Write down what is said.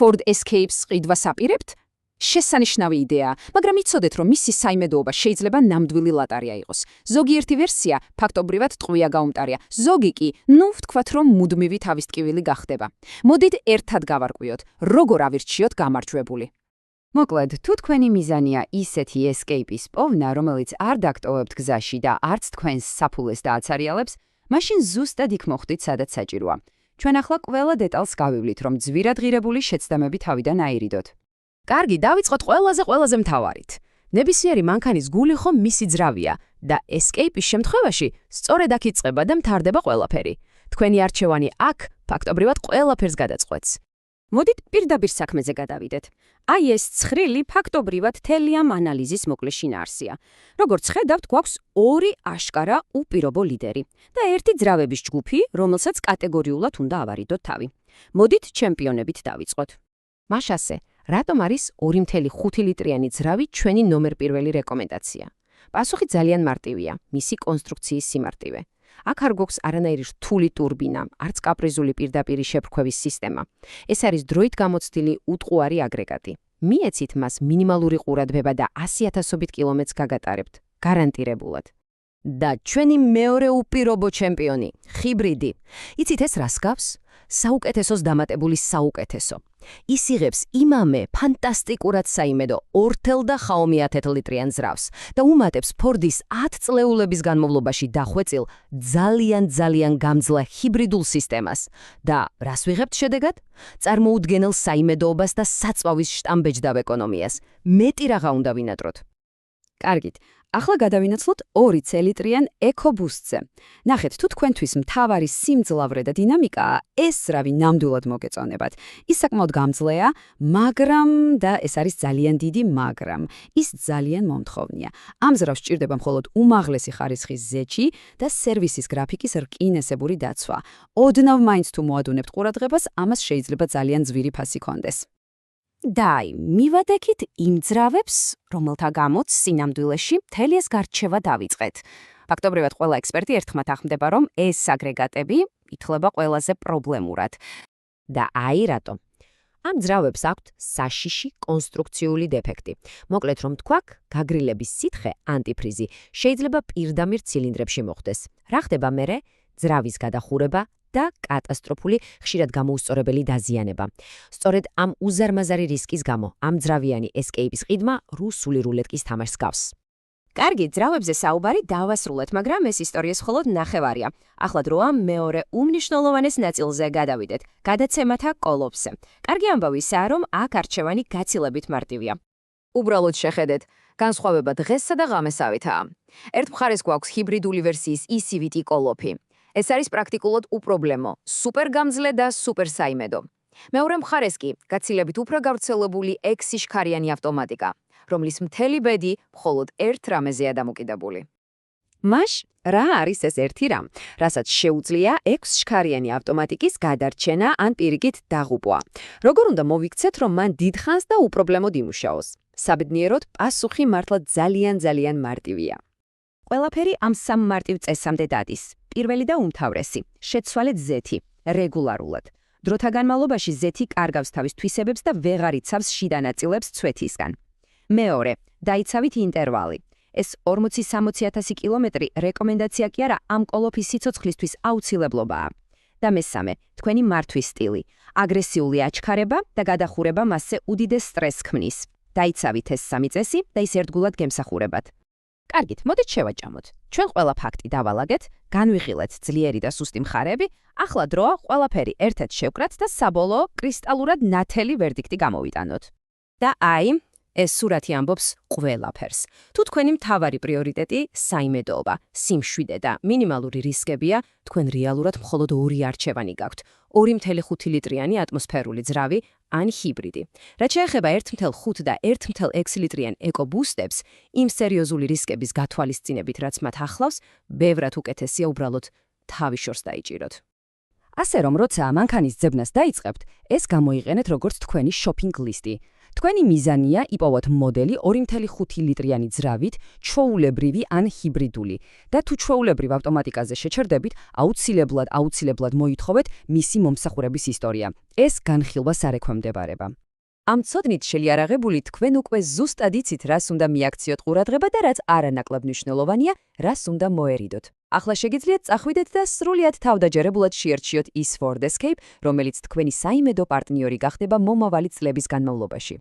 Ford Escape-ს ყიდვას აპირებთ? შესანიშნავი იდეაა, მაგრამ იცოდეთ, რომ მისი საიმედოობა შეიძლება ნამდვილი ლატარია იყოს. ზოგიერთი ვერსია ფაქტობრივად ტყვია გაუმტარია, ზოგი კი, ვთქვათ, რომ მუდმივი თავისტკივილი გახდება. მოდით ერთად გავარკვიოთ, როგორ ავირჩიოთ გამარჯვებული. მოკლედ, თუ თქვენი მიზანია ისეთი escape-ის პოვნა, რომელიც არ დაგტოვებთ გზაში და არც თქვენს საფულეს დააცარიალებს, მაშინ ზუსტად იქ მოხვდით, სადაც საჭიროა. ჩვენ ახლა ყველა დეტალს გავივლით, რომ ძვირადღირებული შეცდომები თავიდან აირიდოთ. კარგი, დავიწყოთ ყველაზე მთავარით. ნებისმიერი მანქანის გული ხომ მისი ძრავია და escape-ის შემთხვევაში სწორედ აქ იწყება და მთავრდება ყველაფერი. თქვენი არჩევანი აქ ფაქტობრივად ყველაფერს გადაწყვეტს. მოდით პირდაპირ საქმეზე გადავიდეთ. აი ეს ცხრილი ფაქტობრივად მთელი ამ ანალიზის მოკლე შინაარსია. როგორც ხედავთ, გვაქვს ორი აშკარა უპირობო ლიდერი და ერთი ძრავების ჯგუფი, რომელსაც კატეგორიულად უნდა ავარიდოთ თავი. მოდით ჩემპიონებით დავიწყოთ. მაშასე, რატომ არის 2.5 ლიტრიანი ძრავი ჩვენი ნომერ პირველი რეკომენდაცია? პასუხი ძალიან მარტივია, მისი კონსტრუქციის სიმარტივე. აქ არ გვაქვს არანაირი რთული ტურბინა, არც კაპრიზული პირდაპირი შეფრქვევის სისტემა. ეს არის დროით გამოცდილი უტყუარი აგრეგატი. მიეცით მას მინიმალური ყურადღება და 100,000 კილომეტრს გაგატარებთ, გარანტირებულად. და ჩვენი მეორე უპირობო ჩემპიონი, ჰიბრიდი. იცით ეს რას გავს? საუკეთესოს დამატებული საუკეთესო. ის იღებს იმამე ფანტასტიკურად საიმედო 2 და ხაომი 10 ლიტრიან ძრავს და უმატებს Ford-ის 10 წლეულების განმავლობაში დახვეწილ ძალიან გამძლე ჰიბრიდულ სისტემას. და რას ვიღებთ შედეგად? წარმოუდგენელ საიმედოობას და საწვავის შტამბეჭდავ ეკონომიას. მეტი რაღა უნდა ვინატროთ. კარგით, ახლა გადავინაცვლოთ 2 წლიტრიან ეკობუსტზე. ნახეთ, თუ თქვენთვის მთავარი სიმძლავრე და დინამიკაა, ეს ძრავი ნამდვილად მოგეწონებათ. ის საკმაოდ გამძლეა, მაგრამ და ეს არის ძალიან დიდი მაგრამ. ის ძალიან მომთხოვნია. ამ ძრავს სჭირდება მხოლოდ უმაღლესი ხარისხის ზეჩი და სერვისის გრაფიკის რკინესებური დაცვა. ოდნავ მაინც თუ მოადუნებთ ყურადღებას, ამას შეიძლება ძალიან ძვირი ფასი კონდეს. და მივადექით იმ ძრავებს, რომელთა გამოც სინამდვილეში მთელი ეს გარჩევა დავიწყეთ. ფაქტობრივად ყველა ექსპერტი ერთხმად ახმდება, რომ ეს აგრეგატები ითვლება ყველაზე პრობლემურად. და აი რატომ? ამ ძრავებს აქვთ საშიში კონსტრუქციული დეფექტი. მოკლედ რომ თქვა, გაგრილების სითხე, ანტიფრიზი, შეიძლება პირდამირ ცილინდრებში მოხდეს. რა ხდება მერე? ძრავის გადახურება და კატასტროფული, ხშირად გამოუსწორებელი დაზიანება. სწორედ ამ უზარმაზარი რისკის გამო ამ ძრავიანი escape-ის ყიდმა რუსული რულეტკის თამაშს გავს. კარგი, ძრავებზე საუბარი დავასრულეთ, მაგრამ ეს ისტორიის მხოლოდ ნახევარია. ახლა დროა მეორე უმნიშვნელოვანეს ნაწილზე გადავიდეთ, გადაცემათა კოლოფზე. კარგი ამბავისაა, რომ აქ არჩევანი გაცილებით მარტივია. უბრალოდ შეხედეთ, განსხვავება დღესა და ღამესავითაა. ერთ მხარეს გვაქვს ჰიბრიდული ვერსიის ECVT კოლოფი. ეს არის პრაქტიკულად უპრობლემო, სუპერგამძლე და სუპერსაიმედო. მეორე მხარეს კი გაცილებით უფრო გავრცელებული 6 შქარიანი ავტომატიკა, რომლის მთელი ბედი მხოლოდ ერთ რამეზეა დამოკიდებული. მაშ, რა არის ეს ერთი რამ, რასაც შეუძლია 6 შქარიანი ავტომატიკის გადარჩენა ან პირიქით დაღუპვა? როგორ უნდა მოვიქცეთ, რომ მან დიდხანს და უპრობლემოდ იმუშაოს? საბედნიეროდ, პასუხი მართლა ძალიან მარტივია. ყველაფერი ამ სამ მარტივ წესამდე დადის. პირველი და უმთავრესი, შეცვალეთ ზეთი, რეგულარულად. დროთა განმავლობაში ზეთი კარგავს თავის თვისებებს და ვეღარ იცავს შიდა ნაწილებს ცვეთისგან. მეორე, დაიცავით ინტერვალი. ეს 40-60,000 კილომეტრი რეკომენდაცია კი არა, ამ კოლოფის სიცოცხლისთვის აუცილებლობაა. და მესამე, თქვენი მართვის სტილი, აგრესიული აჩქარება და გადახურება მასზე უდიდეს სტრესს ქმნის. დაიცავით ეს სამი წესი და ის ერთგულად გემსახურებათ. კარგით, მოდით შევაჭამოთ. ჩვენ ყველა ფაქტი დავალაგეთ, განვიხილეთ ძლიერი და სუსტი მხარეები, ახლა დროა ყველაფერი ერთად შევკრათ და საბოლოო კრისტალურად ნათელი ვერდიქტი გამოვიტანოთ. და აი, ეს სურათი ამბობს ყველაფერს. თუ თქვენი მთავარი პრიორიტეტი საიმედოობა, სიმშვიდე და მინიმალური რისკებია, თქვენ რეალურად მხოლოდ ორი არჩევანი გაქვთ. 2.5 ლიტრიანი ატმოსფერული ძრავი ან ჰიბრიდი. რაც შეეხება 1.5 და 1.6 ლიტრიან ეკობუსტებს, იმ სერიოზული რისკების გათვალისწინებით, რაც მათ ახლავს, ბევრად უკეთესია უბრალოდ თავი შორს დაიჭიროთ. ასე რომ, როცა მანქანის ძებნას დაიწყებთ, ეს გამოიყენეთ როგორც თქვენი შოპინგ ლისტი. თქვენი მიზანია იპოვოთ მოდელი 2.5 ლიტრიანი ძრავით, ჩვეულებრივი ან ჰიბრიდული და თუ ჩვეულებრივ ავტომატიკაზე შეჩერდებით, აუცილებლად მოითხოვეთ მისი მომსახურების ისტორია. ეს განხილვა სარექვემდებარება. ამ ცოდნით შელიარაღებული თქვენ უკვე ზუსტად იცით, რას უნდა მიაქციოთ ყურადღება და რაც არანაკლებ მნიშვნელოვანია, რას უნდა მოერიდოთ. ახლა შეგიძლიათ წახვიდეთ და სრულიად თავდაჯერებულად შეერჩიოთ ის Ford Escape, რომელიც თქვენი საიმედო პარტნიორი გახდება მომავალი წლების განმავლობაში.